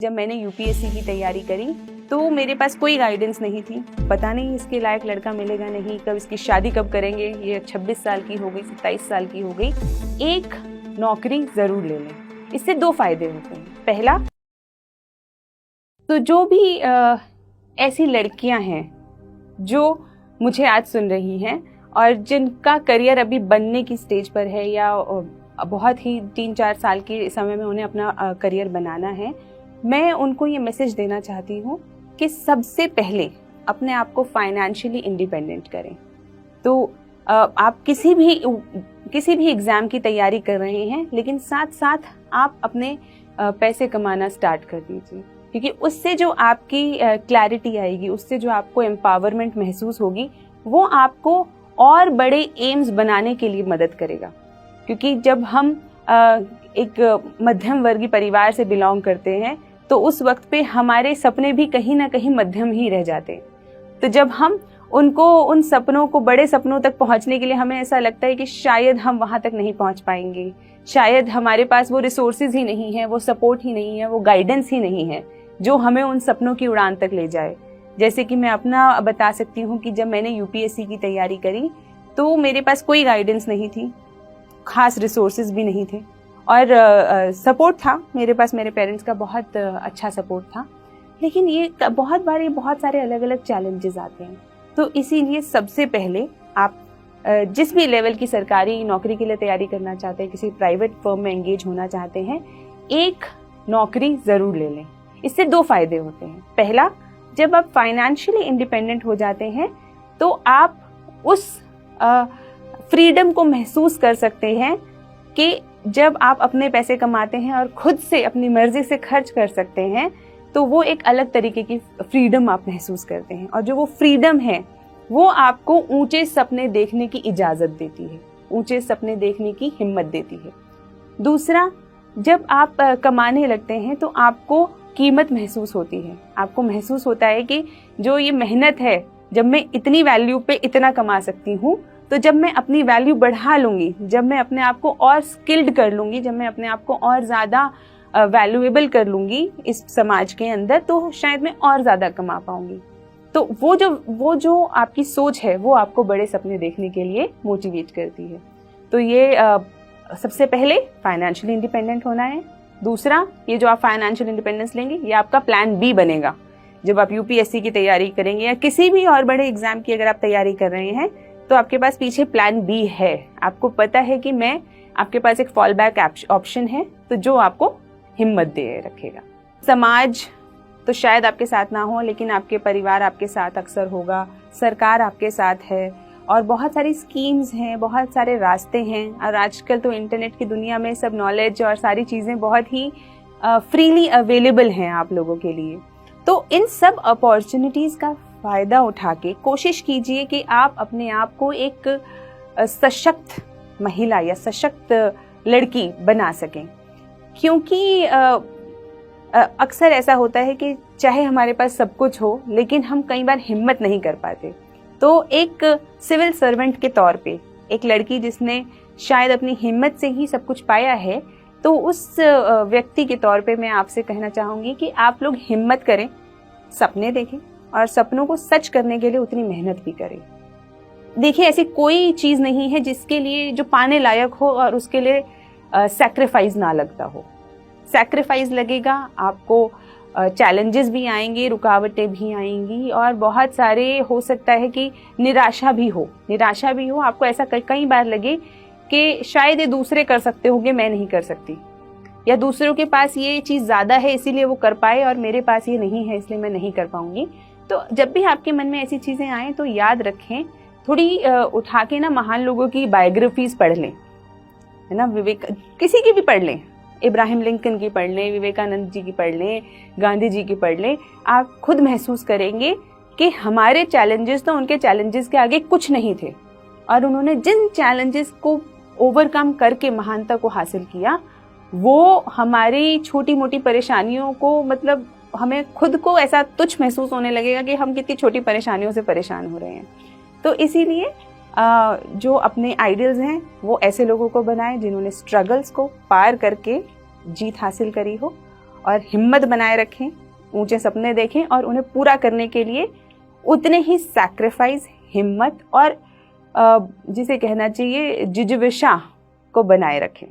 जब मैंने यूपीएससी की तैयारी करी तो मेरे पास कोई गाइडेंस नहीं थी। पता नहीं इसके लायक लड़का मिलेगा नहीं, कब इसकी शादी कब करेंगे, ये 26 साल की हो गई, 27 साल की हो गई। एक नौकरी जरूर ले लें, इससे दो फायदे होते हैं। पहला तो जो भी ऐसी लड़कियां हैं जो मुझे आज सुन रही हैं और जिनका करियर अभी बनने की स्टेज पर है या बहुत ही 3-4 साल के समय में उन्हें अपना करियर बनाना है, मैं उनको ये मैसेज देना चाहती हूँ कि सबसे पहले अपने आप को फाइनेंशियली इंडिपेंडेंट करें। तो आप किसी भी एग्ज़ाम की तैयारी कर रहे हैं, लेकिन साथ साथ आप अपने पैसे कमाना स्टार्ट कर दीजिए, क्योंकि उससे जो आपकी क्लैरिटी आएगी, उससे जो आपको एम्पावरमेंट महसूस होगी, वो आपको और बड़े एम्स बनाने के लिए मदद करेगा। क्योंकि जब हम एक मध्यम वर्गीय परिवार से बिलोंग करते हैं तो उस वक्त पे हमारे सपने भी कहीं ना कहीं मध्यम ही रह जाते हैं। तो जब हम उन सपनों को, बड़े सपनों तक पहुंचने के लिए हमें ऐसा लगता है कि शायद हम वहां तक नहीं पहुंच पाएंगे, शायद हमारे पास वो रिसोर्सेज ही नहीं है, वो सपोर्ट ही नहीं है, वो गाइडेंस ही नहीं है जो हमें उन सपनों की उड़ान तक ले जाए। जैसे कि मैं अपना बता सकती हूँ कि जब मैंने यूपीएससी की तैयारी करी तो मेरे पास कोई गाइडेंस नहीं थी, खास रिसोर्सेज भी नहीं थे और सपोर्ट था मेरे पास, मेरे पेरेंट्स का बहुत अच्छा सपोर्ट था। लेकिन ये बहुत सारे अलग अलग चैलेंजेस आते हैं। तो इसीलिए सबसे पहले आप जिस भी लेवल की सरकारी नौकरी के लिए तैयारी करना चाहते हैं, किसी प्राइवेट फर्म में एंगेज होना चाहते हैं, एक नौकरी ज़रूर ले लें। इससे दो फायदे होते हैं। पहला, जब आप फाइनेंशियली इंडिपेंडेंट हो जाते हैं तो आप उस फ्रीडम को महसूस कर सकते हैं कि जब आप अपने पैसे कमाते हैं और खुद से अपनी मर्जी से खर्च कर सकते हैं, तो वो एक अलग तरीके की फ्रीडम आप महसूस करते हैं। और जो वो फ्रीडम है वो आपको ऊंचे सपने देखने की इजाज़त देती है, ऊंचे सपने देखने की हिम्मत देती है। दूसरा, जब आप कमाने लगते हैं तो आपको कीमत महसूस होती है, आपको महसूस होता है कि जो ये मेहनत है, जब मैं इतनी वैल्यू पे इतना कमा सकती हूँ, तो जब मैं अपनी वैल्यू बढ़ा लूँगी, जब मैं अपने आप को और स्किल्ड कर लूँगी, जब मैं अपने आप को और ज़्यादा वैल्यूएबल कर लूँगी इस समाज के अंदर, तो शायद मैं और ज़्यादा कमा पाऊँगी। तो वो जो आपकी सोच है वो आपको बड़े सपने देखने के लिए मोटिवेट करती है। तो ये सबसे पहले फाइनेंशियली इंडिपेंडेंट होना है। दूसरा, ये जो आप फाइनेंशियल इंडिपेंडेंस लेंगे, ये आपका प्लान बी बनेगा। जब आप यूपीएससी की तैयारी करेंगे या किसी भी और बड़े एग्जाम की अगर आप तैयारी कर रहे हैं, तो आपके पास पीछे प्लान बी है। आपको पता है कि आपके पास एक फॉल बैक ऑप्शन है, तो जो आपको हिम्मत दे रखेगा। समाज तो शायद आपके साथ ना हो, लेकिन आपके परिवार आपके साथ अक्सर होगा, सरकार आपके साथ है और बहुत सारी स्कीम्स हैं, बहुत सारे रास्ते हैं। और आजकल तो इंटरनेट की दुनिया में सब नॉलेज और सारी चीज़ें बहुत ही फ्रीली अवेलेबल हैं आप लोगों के लिए। तो इन सब अपॉर्चुनिटीज़ का फ़ायदा उठा के कोशिश कीजिए कि आप अपने आप को एक सशक्त महिला या सशक्त लड़की बना सकें। क्योंकि अक्सर ऐसा होता है कि चाहे हमारे पास सब कुछ हो, लेकिन हम कई बार हिम्मत नहीं कर पाते। तो एक सिविल सर्वेंट के तौर पे एक लड़की जिसने शायद अपनी हिम्मत से ही सब कुछ पाया है, तो उस व्यक्ति के तौर पे मैं आपसे कहना चाहूँगी कि आप लोग हिम्मत करें, सपने देखें और सपनों को सच करने के लिए उतनी मेहनत भी करें। देखिए, ऐसी कोई चीज़ नहीं है जिसके लिए जो पाने लायक हो और उसके लिए सैक्रिफाइस ना लगता हो। सैक्रिफाइस लगेगा, आपको चैलेंजेस भी आएंगे, रुकावटें भी आएंगी और बहुत सारे, हो सकता है कि निराशा भी हो। आपको ऐसा कई बार लगे कि शायद ये दूसरे कर सकते होंगे, मैं नहीं कर सकती, या दूसरों के पास ये चीज़ ज़्यादा है इसीलिए वो कर पाए और मेरे पास ये नहीं है इसलिए मैं नहीं कर पाऊंगी। तो जब भी आपके मन में ऐसी चीज़ें आएँ तो याद रखें, थोड़ी उठा के ना महान लोगों की बायोग्राफीज पढ़ लें, है ना, किसी की भी पढ़ लें, इब्राहिम लिंकन की पढ़ लें, विवेकानंद जी की पढ़ लें, गांधी जी की पढ़ लें। आप खुद महसूस करेंगे कि हमारे चैलेंजेस तो उनके चैलेंजेस के आगे कुछ नहीं थे और उन्होंने जिन चैलेंजेस को ओवरकम करके महानता को हासिल किया, वो हमारी छोटी मोटी परेशानियों को, मतलब हमें खुद को ऐसा तुच्छ महसूस होने लगेगा कि हम कितनी छोटी परेशानियों से परेशान हो रहे हैं। तो इसीलिए जो अपने आइडियल्स हैं वो ऐसे लोगों को बनाएं जिन्होंने स्ट्रगल्स को पार करके जीत हासिल करी हो और हिम्मत बनाए रखें, ऊंचे सपने देखें और उन्हें पूरा करने के लिए उतने ही सैक्रिफाइस, हिम्मत और जिसे कहना चाहिए जिज्विशा को बनाए रखें।